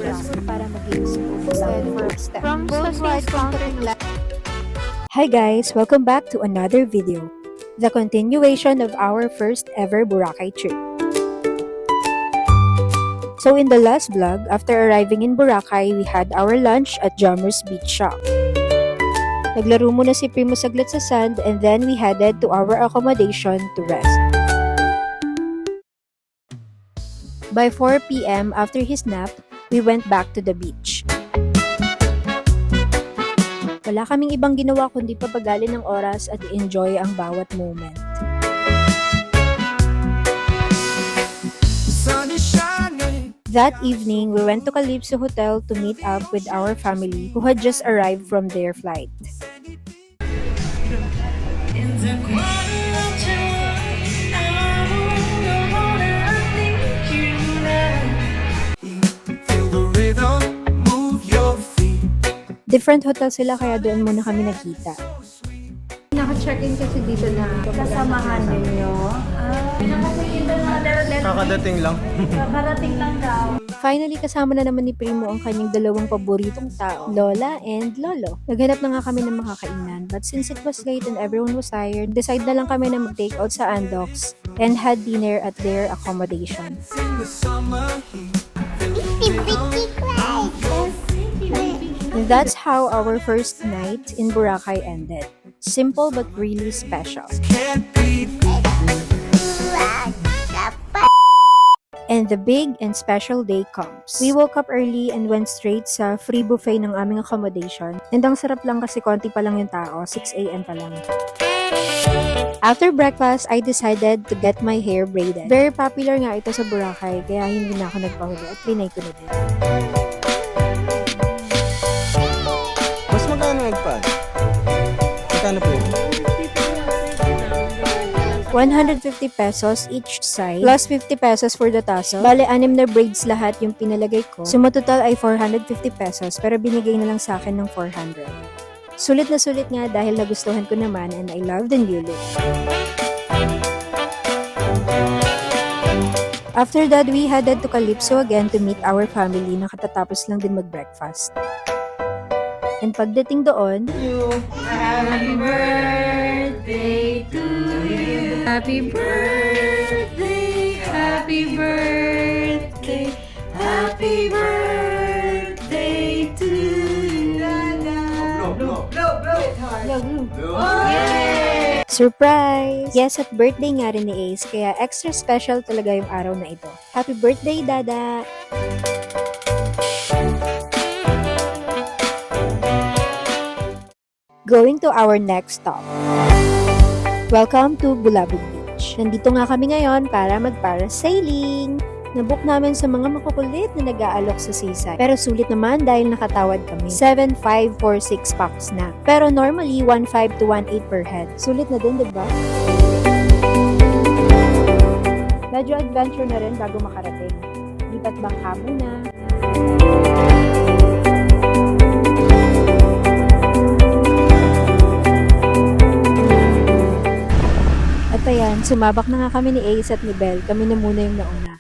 stressful para mag-isip for step. From Soslight Countering Lab. Hi guys! Welcome back to another video. The continuation of our first ever Boracay trip. So in the last vlog, after arriving in Boracay, we had our lunch at Jammers Beach Shop. Naglaro muna si Primo saglit sa sand and then we headed to our accommodation to rest. By 4 p.m. after his nap, we went back to the beach. Wala kaming ibang ginawa kundi papagalin ng oras at i-enjoy ang bawat moment. That evening, we went to Calypso Hotel to meet up with our family who had just arrived from their flight. Different hotel sila kaya doon muna kami nakita. Naka-check-in kasi dito na kasamahan ninyo. Naka-check-in doon mga letter. Kakadating lang. Kakarating lang daw. Finally, kasama na naman ni Primo ang kanyang dalawang paboritong tao, Lola and Lolo. Naghanap na nga kami ng makakainan, but since it was late and everyone was tired, decide na lang kami na mag-take out sa Andox and had dinner at their accommodation. And that's how our first night in Boracay ended. Simple but really special. And the big and special day comes. We woke up early and went straight sa free buffet ng aming accommodation. And ang sarap lang kasi konti pa lang yung tao, 6 a.m. pa lang. After breakfast, I decided to get my hair braided. Very popular nga ito sa Boracay, kaya hindi na ako nagpahuli at trinay ko na din. Mas magkano nagpa? Magkano po yun? 150 pesos each side, plus 50 pesos for the tassel. Bale, 6 na braids lahat yung pinalagay ko. Sumatotal ay 450 pesos, pero binigay na lang sa akin ng 400. Sulit na sulit nga dahil nagustuhan ko naman and I love the new look. After that, we headed to Calypso again to meet our family na katatapos lang din mag-breakfast. And pagdating doon, Happy birthday to you. Happy birthday, happy birthday, happy birthday to you. Yay! surprise! Yes, at birthday nga rin ni Ace, kaya extra special talaga yung araw na ito. Happy birthday, Dada! Going to our next stop. Welcome to Bulabog Beach. Nandito nga kami ngayon para mag-parasailing. Nabook namin sa mga makukulit na nag-aalok sa seaside. Pero sulit naman dahil nakatawad kami. 7,546 packs na. Pero normally, 1,500 to 1,800 per head. Sulit na din, diba? Medyo adventure na rin bago makarating. Lipat bangka muna. At ayan, sumabak na nga kami ni Ace at ni Belle. Kami na muna yung nauna.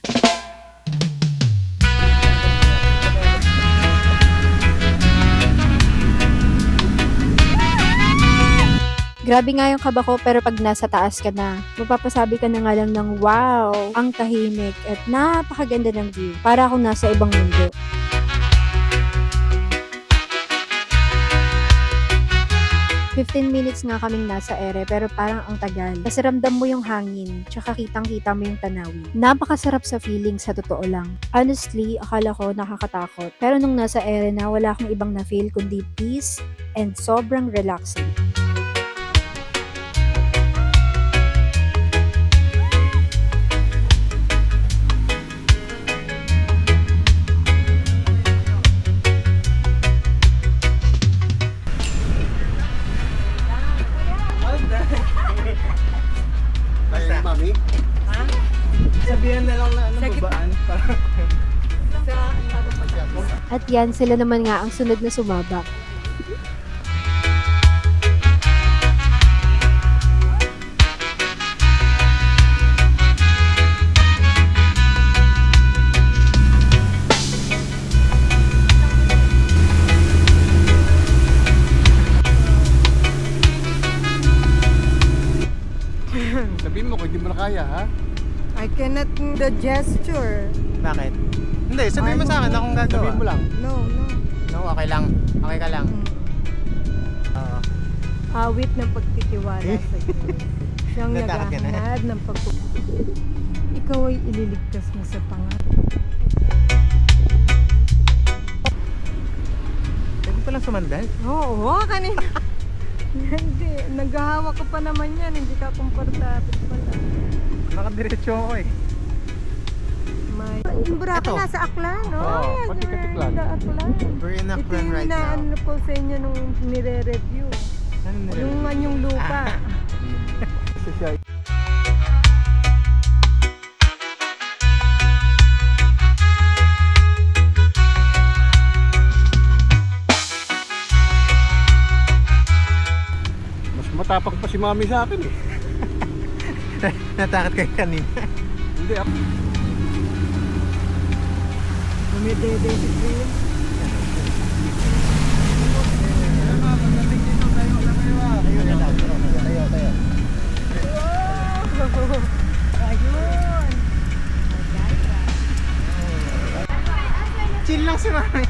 Grabe nga yung kaba ko, pero pag nasa taas ka na, mapapasabi ka na nga lang ng wow, ang tahimik at napakaganda ng view. Para akong nasa ibang mundo. "15 minutes nga kaming nasa ere, pero parang ang tagal. Kasi ramdam mo yung hangin, tsaka kitang-kita mo yung tanawin. Napakasarap sa feeling, sa totoo lang. Honestly, akala ko nakakatakot. Pero nung nasa ere na, wala akong ibang na-feel kundi peace and sobrang relaxing. Mami? Ha? Sabihan na lang na ano, babaan. At yan, sila naman nga ang sunod na sumabak. cannot the gesture. Bakit? Hindi, sabihin mo sa akin akong gagawa. Sabihin mo lang. No, no. No, okay lang. Okay ka lang. Oo. Awit ng pagtitiwala sa Diyos. Siyang Natakot ka na? naghahanad ng pagpupuli. Ikaw ay ililigtas mo sa tanga. Pwede pa lang sumandal? Oo, kanina. Hindi, naghahawak ko pa naman yan. Hindi ka komportable pala. Nakadiretso ako eh. May... Yung Boracay Ito. nasa Aklan, no? Oo, Ayan, pati Katiklan. Aklan. We're in Ito Aklan yung right now. inaano ko sa inyo nung nire-review. Ano nila? Yung anyong lupa. Mas matapang pa si mami sa akin eh. Natakot kayo kanina. Hindi ako. Dumidede si Chris. Tayo na lang. Tayo. Ayun. Chill lang si mami.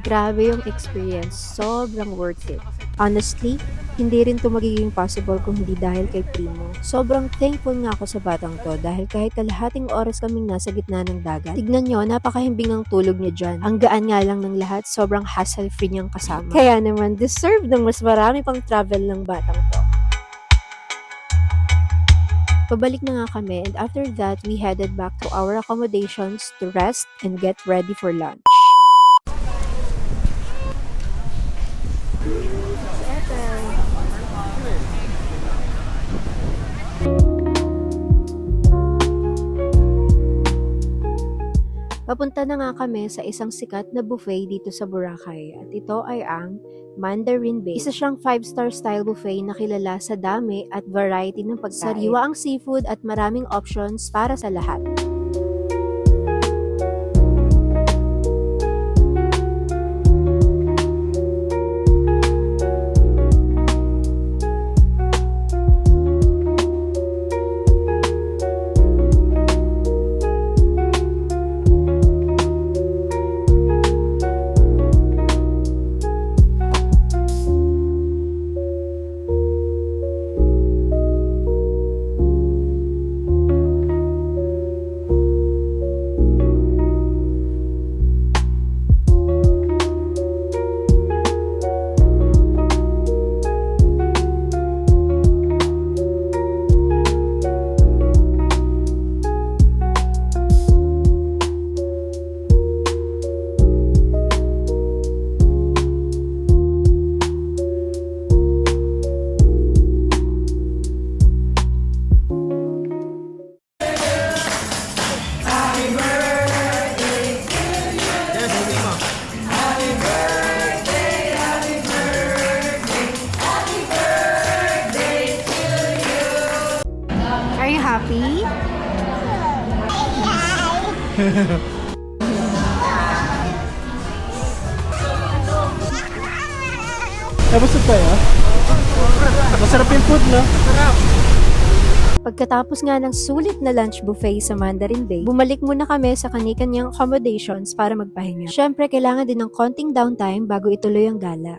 Grabe yung experience. Sobrang worth it. Honestly, hindi rin to magiging possible kung hindi dahil kay Primo. Sobrang thankful nga ako sa batang to dahil kahit kalahating oras kaming nasa gitna ng dagat, tignan nyo, napakahimbing ng tulog niya dyan. Ang gaan nga lang ng lahat, sobrang hassle-free niyang kasama. Kaya naman, deserve ng mas marami pang travel ng batang to. Pabalik na nga kami and after that, we headed back to our accommodations to rest and get ready for lunch. Papunta na nga kami sa isang sikat na buffet dito sa Boracay at ito ay ang Mandarin Bay. Isa siyang 5-star style buffet na kilala sa dami at variety ng pagkain. Sariwa ang seafood at maraming options para sa lahat. Are you happy? Busog tayo? Masarap yung food, no? Pagkatapos nga ng sulit na lunch buffet sa Mandarin Bay, bumalik muna kami sa kani-kanyang accommodations para magpahinga. Syempre, kailangan din ng konting downtime bago ituloy ang gala.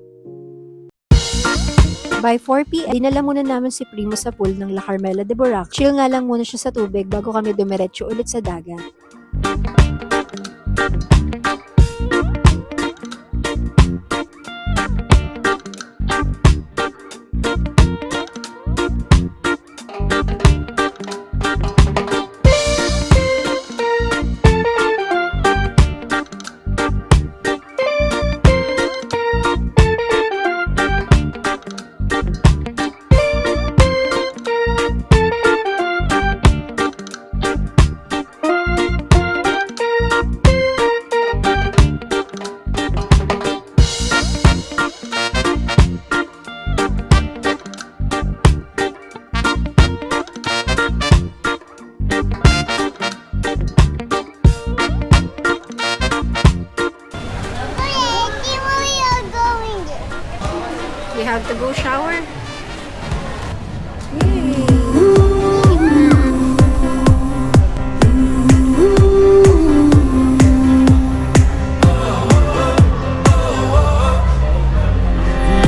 By 4 p.m., dinala muna namin si Primo sa pool ng La Carmela de Boracay. Chill nga lang muna siya sa tubig bago kami dumiretso ulit sa dagat. go shower.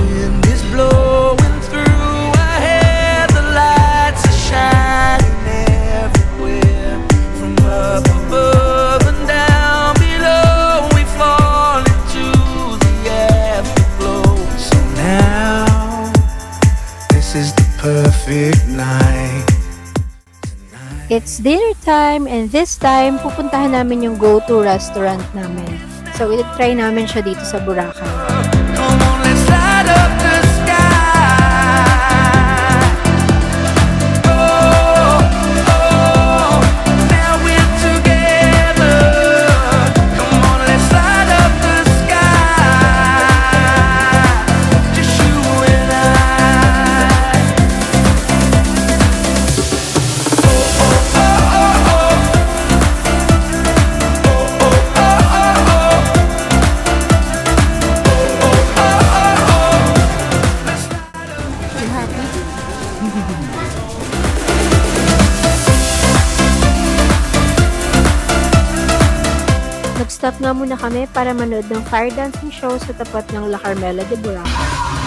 Wind is blowing through our hair, the lights are shining everywhere. From up above and down below, we fall into the afterglow. So now, this is the perfect night. It's dinner time and this time pupuntahan namin yung go-to restaurant namin. So i-try namin siya dito sa Boracay. Come on, let's light up the sky. Oh, oh, now we're together. Come on, let's light up the sky. Just you and I. Nag-stop nga muna kami para manood ng fire dancing show sa tapat ng La Carmela de Boracay.